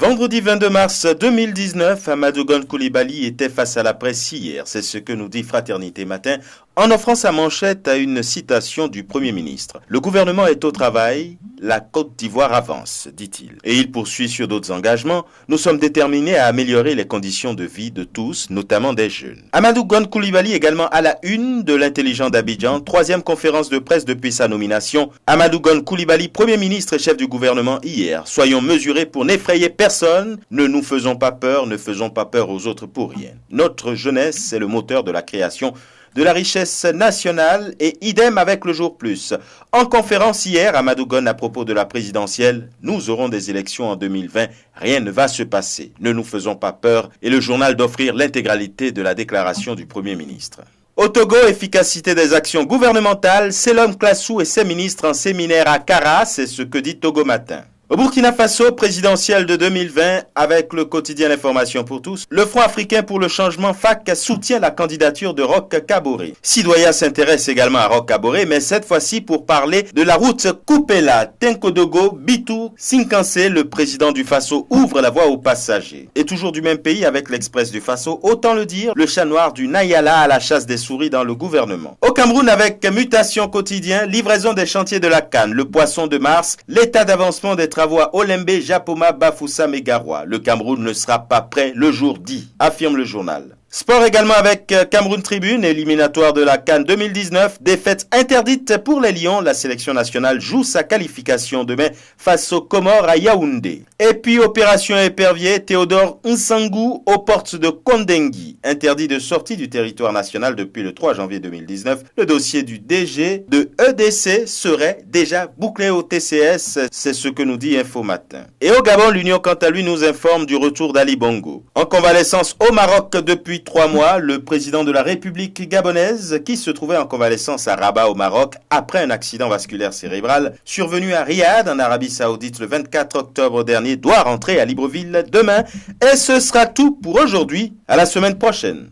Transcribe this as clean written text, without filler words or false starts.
Vendredi 22 mars 2019, Amadou Gon Coulibaly était face à la presse hier. C'est ce que nous dit Fraternité Matin en offrant sa manchette à une citation du Premier ministre. Le gouvernement est au travail, la Côte d'Ivoire avance, dit-il. Et il poursuit sur d'autres engagements. Nous sommes déterminés à améliorer les conditions de vie de tous, notamment des jeunes. Amadou Gon Coulibaly également à la une de l'intelligent d'Abidjan, troisième conférence de presse depuis sa nomination. Amadou Gon Coulibaly, Premier ministre et chef du gouvernement hier. Soyons mesurés pour n'effrayer personne. Ne nous faisons pas peur, ne faisons pas peur aux autres pour rien. Notre jeunesse, c'est le moteur de la création de la richesse nationale et idem avec le jour plus. En conférence hier, Amadou Gon à propos de la présidentielle, nous aurons des élections en 2020, rien ne va se passer. Ne nous faisons pas peur et le journal d'offrir l'intégralité de la déclaration du Premier ministre. Au Togo, efficacité des actions gouvernementales, Selom Klassou et ses ministres en séminaire à Kara, c'est ce que dit Togo Matin. Au Burkina Faso, présidentielle de 2020, avec le quotidien L'Information pour tous, le Front africain pour le changement FAC soutient la candidature de Roch Kaboré. Sidoya s'intéresse également à Roch Kaboré, mais cette fois-ci pour parler de la route Koupela, Tenkodogo, Bitou, Sinkansé. Le président du Faso ouvre la voie aux passagers. Et toujours du même pays avec l'Express du Faso, autant le dire, le chat noir du Nayala à la chasse des souris dans le gouvernement. Au Cameroun, avec mutation quotidien, livraison des chantiers de la canne, le poisson de Mars, l'état d'avancement des travaux à Olembe, Japoma, Bafoussam et Garoua. Le Cameroun ne sera pas prêt le jour dit, affirme le journal. Sport également avec Cameroun Tribune, éliminatoire de la CAN 2019, défaite interdite pour les Lions. La sélection nationale joue sa qualification demain face aux Comores à Yaoundé. Et puis opération épervier, Théodore Nsangou aux portes de Kondengui. Interdit de sortie du territoire national depuis le 3 janvier 2019. Le dossier du DG de EDC serait déjà bouclé au TCS, c'est ce que nous dit Info Matin. Et au Gabon, l'Union quant à lui nous informe du retour d'Ali Bongo. En convalescence au Maroc depuis 3 mois, le président de la République gabonaise, qui se trouvait en convalescence à Rabat au Maroc après un accident vasculaire cérébral survenu à Riyad en Arabie Saoudite le 24 octobre dernier, doit rentrer à Libreville demain. Et ce sera tout pour aujourd'hui. À la semaine prochaine.